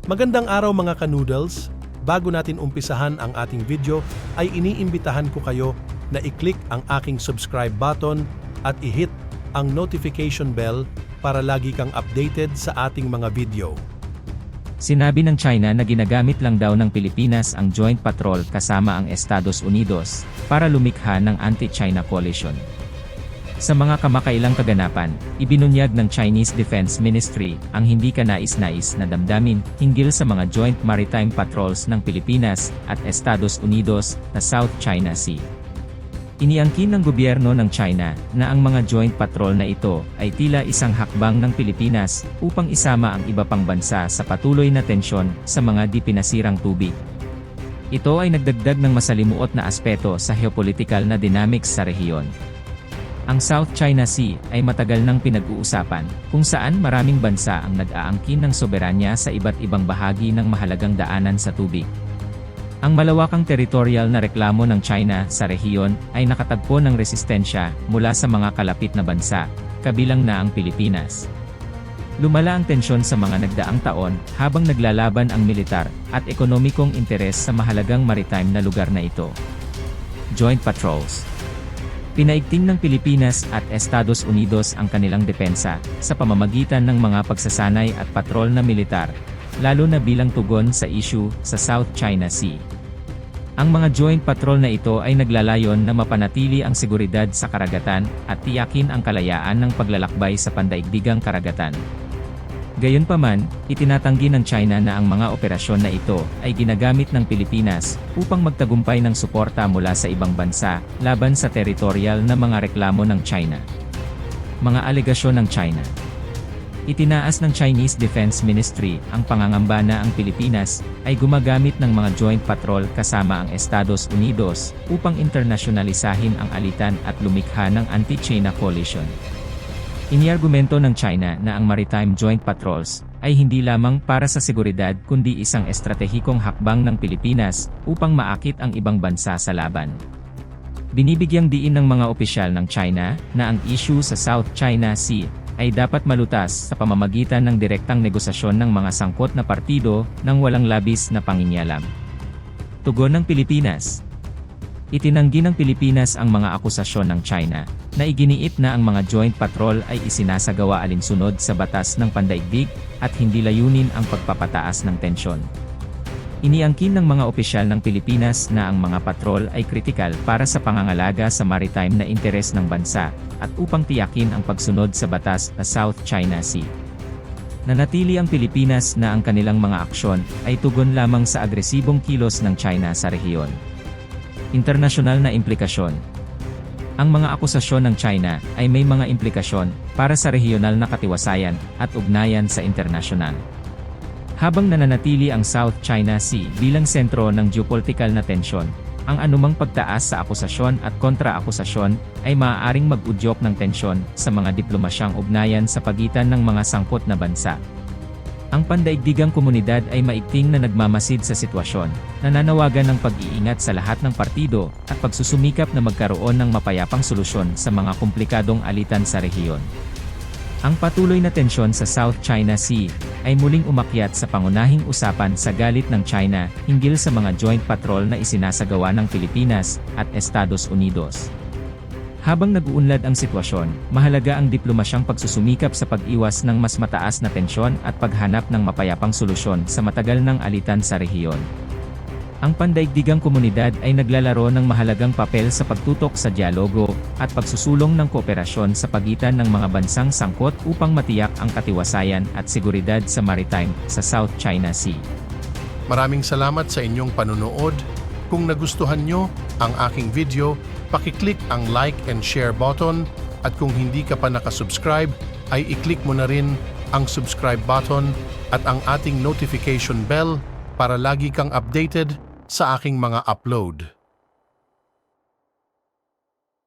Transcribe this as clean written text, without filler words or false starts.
Magandang araw mga ka-noodles! Bago natin umpisahan ang ating video ay iniimbitahan ko kayo na i-click ang aking subscribe button at i-hit ang notification bell para lagi kang updated sa ating mga video. Sinabi ng China na ginagamit lang daw ng Pilipinas ang Joint Patrol kasama ang Estados Unidos para lumikha ng anti-China coalition. Sa mga kamakailang kaganapan, ibinunyag ng Chinese Defense Ministry ang hindi kanais-nais na damdamin hinggil sa mga joint maritime patrols ng Pilipinas at Estados Unidos sa South China Sea. Iniangkin ng gobyerno ng China na ang mga joint patrol na ito ay tila isang hakbang ng Pilipinas upang isama ang iba pang bansa sa patuloy na tensyon sa mga di pinasirang tubig. Ito ay nagdagdag ng masalimuot na aspeto sa geopolitical na dynamics sa rehiyon. Ang South China Sea ay matagal nang pinag-uusapan, kung saan maraming bansa ang nag-aangkin ng soberanya sa iba't ibang bahagi ng mahalagang daanan sa tubig. Ang malawakang teritorial na reklamo ng China sa rehiyon ay nakatagpo ng resistensya mula sa mga kalapit na bansa, kabilang na ang Pilipinas. Lumala ang tensyon sa mga nagdaang taon habang naglalaban ang militar at ekonomikong interes sa mahalagang maritime na lugar na ito. Joint Patrols. Pinaigting ng Pilipinas at Estados Unidos ang kanilang depensa sa pamamagitan ng mga pagsasanay at patrol na militar, lalo na bilang tugon sa issue sa South China Sea. Ang mga joint patrol na ito ay naglalayon na mapanatili ang seguridad sa karagatan at tiyakin ang kalayaan ng paglalakbay sa pandaigdigang karagatan. Gayunpaman, itinatanggi ng China na ang mga operasyon na ito ay ginagamit ng Pilipinas upang magtagumpay ng suporta mula sa ibang bansa laban sa teritorial na mga reklamo ng China. Mga alegasyon ng China. Itinaas ng Chinese Defense Ministry ang pangangamba na ang Pilipinas ay gumagamit ng mga joint patrol kasama ang Estados Unidos upang internasyonalisahin ang alitan at lumikha ng anti-China coalition. Iniargumento ng China na ang maritime joint patrols ay hindi lamang para sa seguridad kundi isang estratehikong hakbang ng Pilipinas upang maakit ang ibang bansa sa laban. Binibigyang diin ng mga opisyal ng China na ang issue sa South China Sea ay dapat malutas sa pamamagitan ng direktang negosasyon ng mga sangkot na partido nang walang labis na pangingialam. Tugon ng Pilipinas. Itinanggi ng Pilipinas ang mga akusasyon ng China na iginiit na ang mga joint patrol ay isinasagawa alinsunod sa batas ng pandaigdig at hindi layunin ang pagpapataas ng tensyon. Iniangkin ng mga opisyal ng Pilipinas na ang mga patrol ay kritikal para sa pangangalaga sa maritime na interes ng bansa at upang tiyakin ang pagsunod sa batas sa South China Sea. Nanatili ang Pilipinas na ang kanilang mga aksyon ay tugon lamang sa agresibong kilos ng China sa rehiyon. Internasyonal na implikasyon. Ang mga akusasyon ng China ay may mga implikasyon para sa rehiyonal na katiwasayan at ugnayan sa internasyonal. Habang nananatili ang South China Sea bilang sentro ng geopolitical na tensyon, ang anumang pagtaas sa akusasyon at kontra-akusasyon ay maaaring mag-udyok ng tensyon sa mga diplomasyang ugnayan sa pagitan ng mga sangkot na bansa. Ang pandaigdigang komunidad ay maigting na nagmamasid sa sitwasyon, nananawagan ng pag-iingat sa lahat ng partido, at pagsusumikap na magkaroon ng mapayapang solusyon sa mga komplikadong alitan sa rehiyon. Ang patuloy na tensyon sa South China Sea ay muling umakyat sa pangunahing usapan sa galit ng China hinggil sa mga joint patrol na isinasagawa ng Pilipinas at Estados Unidos. Habang nag-uunlad ang sitwasyon, mahalaga ang diplomasyang pagsusumikap sa pag-iwas ng mas mataas na tensyon at paghanap ng mapayapang solusyon sa matagal ng alitan sa rehiyon. Ang pandaigdigang komunidad ay naglalaro ng mahalagang papel sa pagtutok sa dialogo at pagsusulong ng kooperasyon sa pagitan ng mga bansang sangkot upang matiyak ang katiwasayan at seguridad sa maritime sa South China Sea. Maraming salamat sa inyong panunood. Kung nagustuhan nyo ang aking video, paki-click ang like and share button at kung hindi ka pa nakasubscribe ay i-click mo na rin ang subscribe button at ang ating notification bell para lagi kang updated sa aking mga upload.